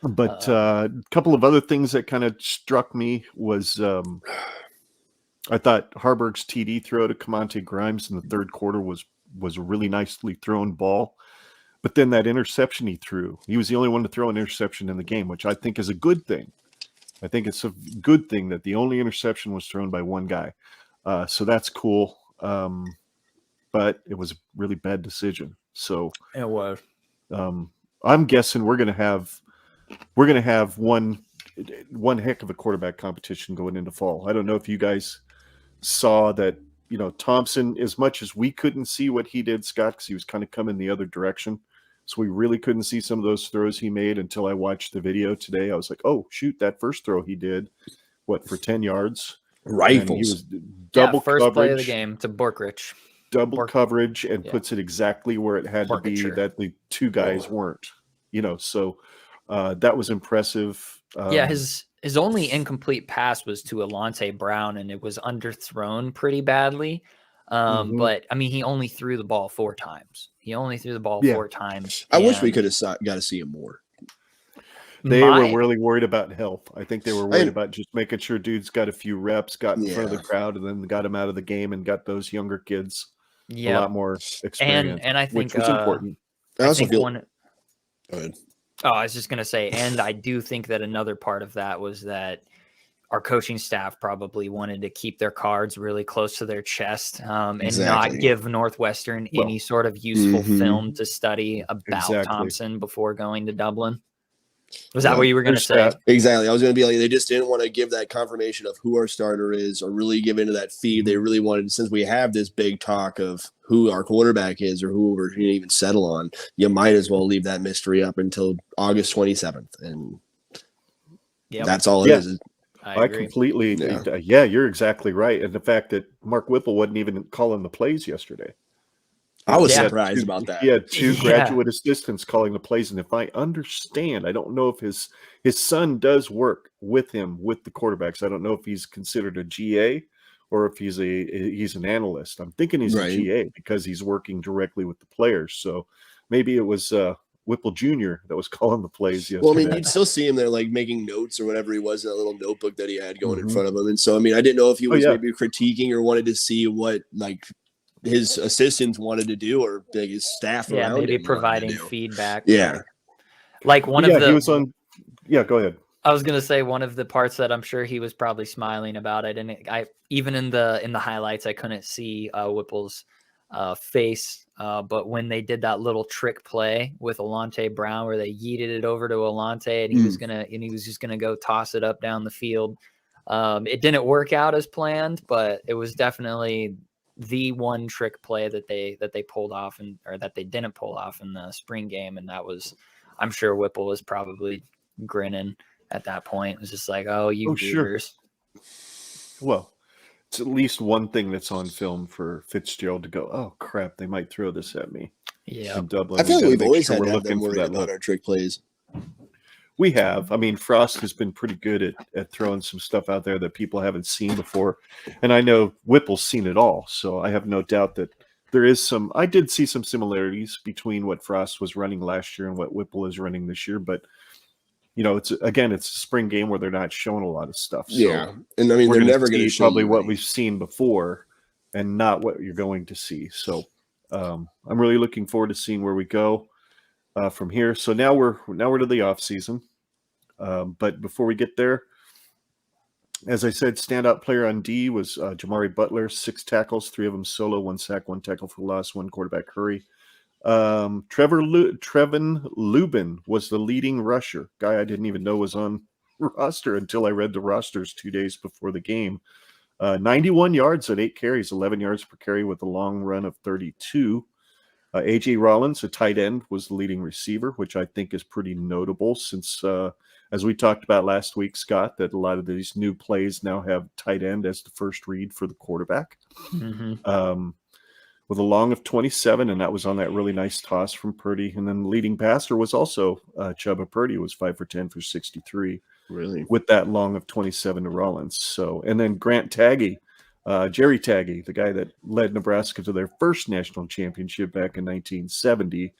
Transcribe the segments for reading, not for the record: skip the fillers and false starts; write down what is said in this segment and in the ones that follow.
But a couple of other things that kind of struck me was I thought Harburg's TD throw to Camonte Grimes in the third quarter was a really nicely thrown ball. But then that interception he threw, he was the only one to throw an interception in the game, which I think is a good thing. I think it's a good thing that the only interception was thrown by one guy. So that's cool. But it was a really bad decision. So it was. I'm guessing we're gonna have one heck of a quarterback competition going into fall. I don't know if you guys saw that, Thompson, as much as we couldn't see what he did, Scott, because he was kind of coming the other direction. So we really couldn't see some of those throws he made until I watched the video today. I was like, oh, shoot, that first throw he did, for 10 yards? Rifles. And he was double first coverage. Play of the game to Borkrich. Double coverage and puts it exactly where it had to be that the two guys weren't. So that was impressive. His only incomplete pass was to Alontae Brown, and it was underthrown pretty badly. But I mean, he only threw the ball 4 times. Four times. I wish we could have got to see him more. They were really worried about health. I think they were worried about just making sure dudes got a few reps, got in front of the crowd, and then got him out of the game and got those younger kids a lot more experience. And I think which was important. I also feel. Go ahead. Oh, I was just going to say, and I do think that another part of that was that our coaching staff probably wanted to keep their cards really close to their chest and not give Northwestern any sort of useful film to study about Thompson before going to Dublin. Was that what you were going to say? Exactly. I was going to be like, they just didn't want to give that confirmation of who our starter is or really give into that feed. They really wanted, since we have this big talk of who our quarterback is or who we're going to even settle on, you might as well leave that mystery up until August 27th. And that's all it is. I completely, you're exactly right. And the fact that Mark Whipple wasn't even calling the plays yesterday. I was surprised about that. He had 2 graduate assistants calling the plays. And if I understand, I don't know if his son does work with him, with the quarterbacks. I don't know if he's considered a GA or if he's an analyst. I'm thinking he's a GA because he's working directly with the players. So maybe it was Whipple Jr. that was calling the plays yesterday. Well, I mean, you'd still see him there, like making notes or whatever he was in that little notebook that he had going in front of him. And so, I mean, I didn't know if he was maybe critiquing or wanted to see what his assistants wanted to do or his staff around maybe providing feedback. Like one of the he was on. Yeah, go ahead. I was gonna say one of the parts that I'm sure he was probably smiling about. I even in the highlights I couldn't see Whipple's face, but when they did that little trick play with Alontae Brown where they yeeted it over to Alontae and he was just gonna go toss it up down the field. It didn't work out as planned, but it was definitely the one trick play that they pulled off or that they didn't pull off in the spring game. And that was, I'm sure Whipple was probably grinning at that point. It was just like, oh, you beavers. Sure. Well, it's at least one thing that's on film for Fitzgerald to go, oh crap, they might throw this at me. Yeah. I feel like we've always had to have them worry about our trick plays. We have. I mean, Frost has been pretty good at throwing some stuff out there that people haven't seen before. And I know Whipple's seen it all. So I have no doubt that there is I did see some similarities between what Frost was running last year and what Whipple is running this year. But, it's a spring game where they're not showing a lot of stuff. So yeah. And I mean, they're never going to show probably what we've seen before and not what you're going to see. So I'm really looking forward to seeing where we go from here. So now we're to the off season. But before we get there, as I said, standout player on D was Jamari Butler, 6 tackles, 3 of them solo, 1 sack, 1 tackle for loss, 1 quarterback hurry. Trevin Lubin was the leading rusher, guy I didn't even know was on roster until I read the rosters 2 days before the game. 91 yards at 8 carries, 11 yards per carry with a long run of 32. A.J. Rollins, a tight end, was the leading receiver, which I think is pretty notable since, as we talked about last week, Scott, that a lot of these new plays now have tight end as the first read for the quarterback. Mm-hmm. With a long of 27, and that was on that really nice toss from Purdy. And then the leading passer was also Chubba Purdy, was 5 for 10 for 63. Really? With that long of 27 to Rollins. So, and then Grant Taggie, Jerry Taggie, the guy that led Nebraska to their first national championship back in 1970,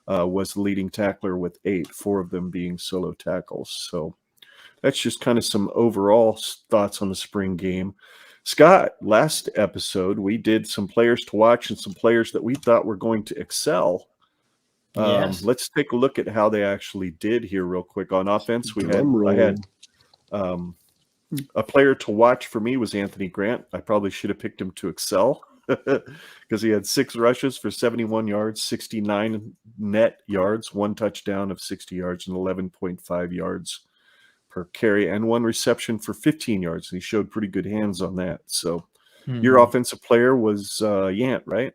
was the leading tackler with 8, 4 of them being solo tackles. So that's just kind of some overall thoughts on the spring game. Scott, last episode, we did some players to watch and some players that we thought were going to excel. Yes. Let's take a look at how they actually did here real quick. On offense, I had a player to watch for me was Anthony Grant. I probably should have picked him to excel because he had 6 rushes for 71 yards, 69 net yards, 1 touchdown of 60 yards, and 11.5 yards per carry, and 1 reception for 15 yards. He showed pretty good hands on that. So your offensive player was Yant, right?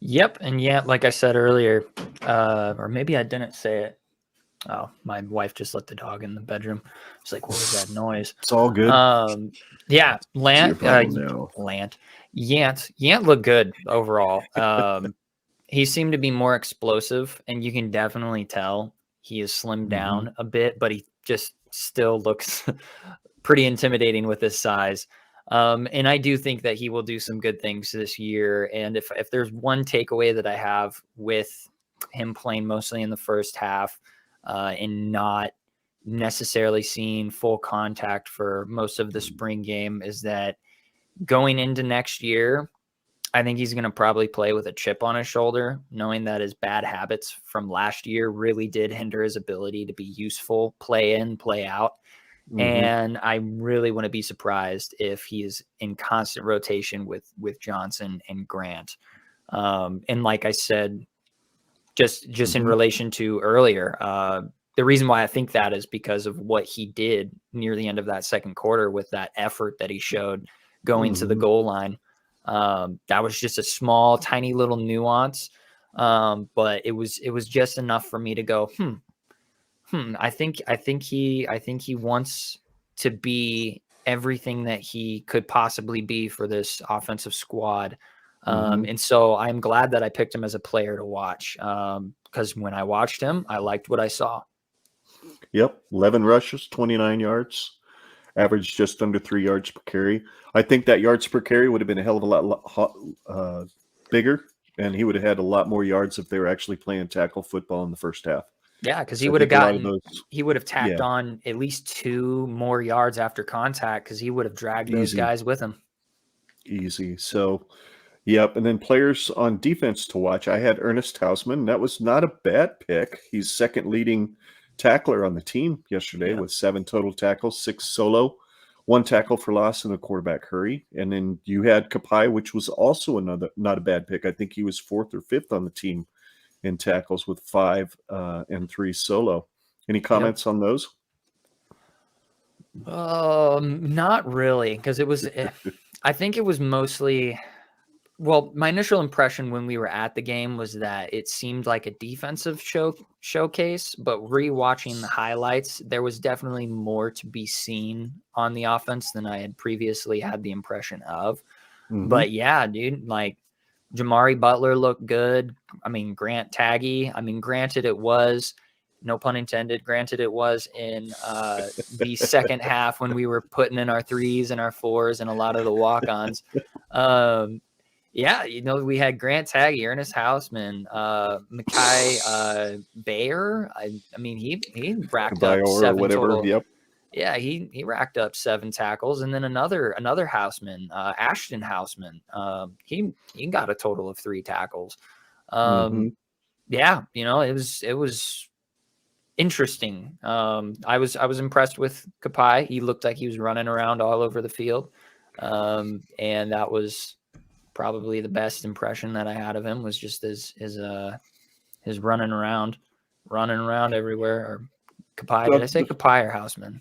Yep. And Yant, like I said earlier, or maybe I didn't say it. Oh, my wife just let the dog in the bedroom. It's like, what was that noise? It's all good. Yeah, Yant looked good overall. He seemed to be more explosive, and you can definitely tell he has slimmed down a bit, but he just still looks pretty intimidating with his size. And I do think that he will do some good things this year. And if there's one takeaway that I have with him playing mostly in the first half, and not necessarily seeing full contact for most of the spring game, is that going into next year, I think he's going to probably play with a chip on his shoulder, knowing that his bad habits from last year really did hinder his ability to be useful, play in, play out. And I really wouldn't be surprised if he is in constant rotation with Johnson and Grant. And like I said, just in relation to earlier, the reason why I think that is because of what he did near the end of that second quarter with that effort that he showed going to the goal line. That was just a small, tiny little nuance. But it was just enough for me to go, I think he wants to be everything that he could possibly be for this offensive squad. And so I'm glad that I picked him as a player to watch, because when I watched him, I liked what I saw. Yep. 11 rushes, 29 yards, averaged just under 3 yards per carry. I think that yards per carry would have been a hell of a lot bigger, and he would have had a lot more yards if they were actually playing tackle football in the first half. Yeah, because he would have tacked on at least 2 more yards after contact, because he would have dragged those guys with him. Easy. So, yep. And then players on defense to watch, I had Ernest Hausman. That was not a bad pick. He's second leading tackler on the team yesterday with 7 total tackles, 6 solo, 1 tackle for loss, and a quarterback hurry. And then you had Kapai, which was also not a bad pick. I think he was 4th or 5th on the team in tackles with 5 and 3 solo. Any comments on those? Not really, because I think it was mostly, well, my initial impression when we were at the game was that it seemed like a defensive showcase, but rewatching the highlights, there was definitely more to be seen on the offense than I had previously had the impression of. But yeah, dude, like Jamari Butler looked good. I mean, Taggie. I mean, granted, it was, no pun intended, granted it was in the second half when we were putting in our 3s and our 4s and a lot of the walk-ons. Yeah, we had Grant, Taggie, Ernest Hausman, Mekhi Bayer. I mean, he racked up 7 total. Yep. Yeah, he racked up 7 tackles, and then another Hausman, Ashton Hausman. He got a total of 3 tackles. Yeah, it was interesting. I was impressed with Kapai. He looked like he was running around all over the field, and that was probably the best impression that I had of him, was just his running around everywhere. Or Kapai? Did I say Kapai or Hausman?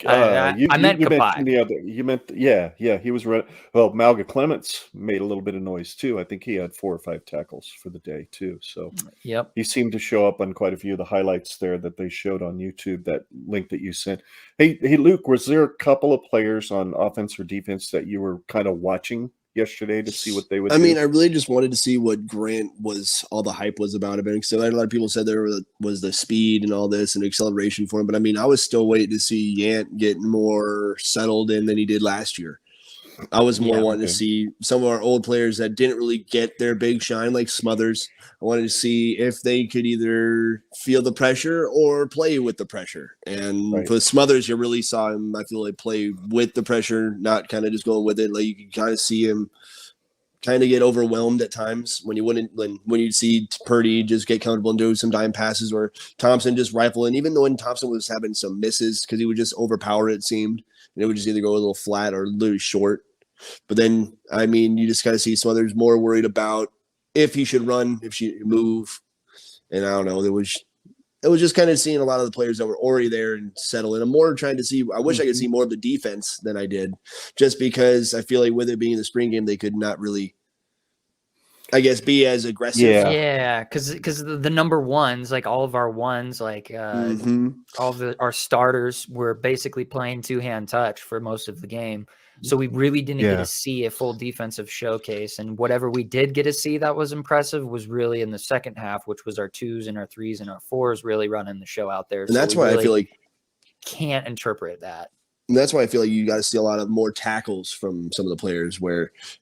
I meant Kapai. You meant he was running. Well, Malga Clements made a little bit of noise too. I think he had 4 or 5 tackles for the day too. So yep, he seemed to show up on quite a few of the highlights there that they showed on YouTube. That link that you sent. Hey, Luke, was there a couple of players on offense or defense that you were kind of watching yesterday to see what they would do? I mean, I really just wanted to see what Grant was, all the hype was about him. So a lot of people said there was the speed and all this and acceleration for him. But I mean, I was still waiting to see Yant get more settled in than he did last year. I was more Yeah, wanting to see some of our old players that didn't really get their big shine, like Smothers. I wanted to see if they could either feel the pressure or play with the pressure. And for Smothers, you really saw him, I feel like, play with the pressure, not kind of just going with it. Like you could kind of see him kind of get overwhelmed at times when you'd see Purdy just get comfortable and do some dime passes, or Thompson just rifle. And even though when Thompson was having some misses because he would just overpower it seemed, and it would just either go a little flat or literally short. But then, I mean, you just kind of see Smothers more worried about if he should run, if she move. And I don't know, it was just kind of seeing a lot of the players that were already there and settle in. I'm more trying to see, I wish I could see more of the defense than I did, just because I feel like with it being the spring game, they could not really, I guess, be as aggressive. Yeah, because the number ones, like all of our ones, like all of our starters were basically playing two-hand touch for most of the game. So we really didn't get to see a full defensive showcase. And whatever we did get to see that was impressive was really in the second half, which was our 2s and our 3s and our 4s really running the show out there. And that's why I feel like can't interpret that. And that's why I feel like you got to see a lot of more tackles from some of the players,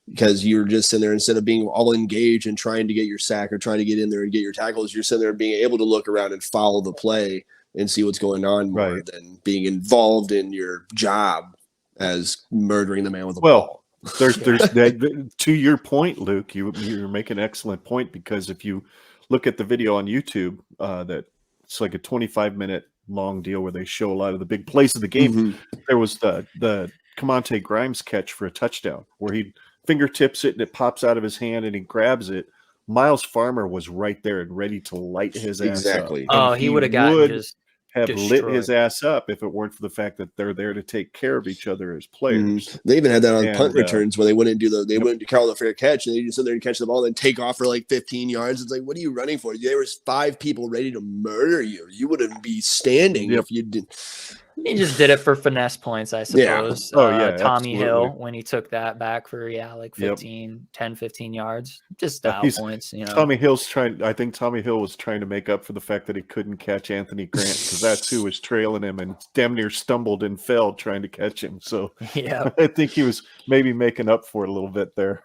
because you're just in there, instead of being all engaged and trying to get your sack or trying to get in there and get your tackles, you're sitting there being able to look around and follow the play and see what's going on more than being involved in your job as murdering the man with a ball. There's that, to your point, Luke, you're making an excellent point, because if you look at the video on YouTube, that it's like a 25-minute long deal where they show a lot of the big plays of the game. There was the Camonte Grimes catch for a touchdown where he fingertips it and it pops out of his hand and he grabs it. Miles Farmer was right there and ready to light his ass up. Oh, he would have gotten just have lit his ass up if it weren't for the fact that they're there to take care of each other as players. They even had that on punt returns where they wouldn't do call the fair catch, and they just sit there and catch the ball and then take off for like 15 yards. It's like, what are you running for? There was 5 people ready to murder you. You wouldn't be standing if you didn't. He just did it for finesse points, I suppose. Yeah. Tommy Hill, when he took that back for, like 10, 15 yards, just style points. Tommy Hill's I think Tommy Hill was trying to make up for the fact that he couldn't catch Anthony Grant, because that's who was trailing him and damn near stumbled and fell trying to catch him. So I think he was maybe making up for it a little bit there.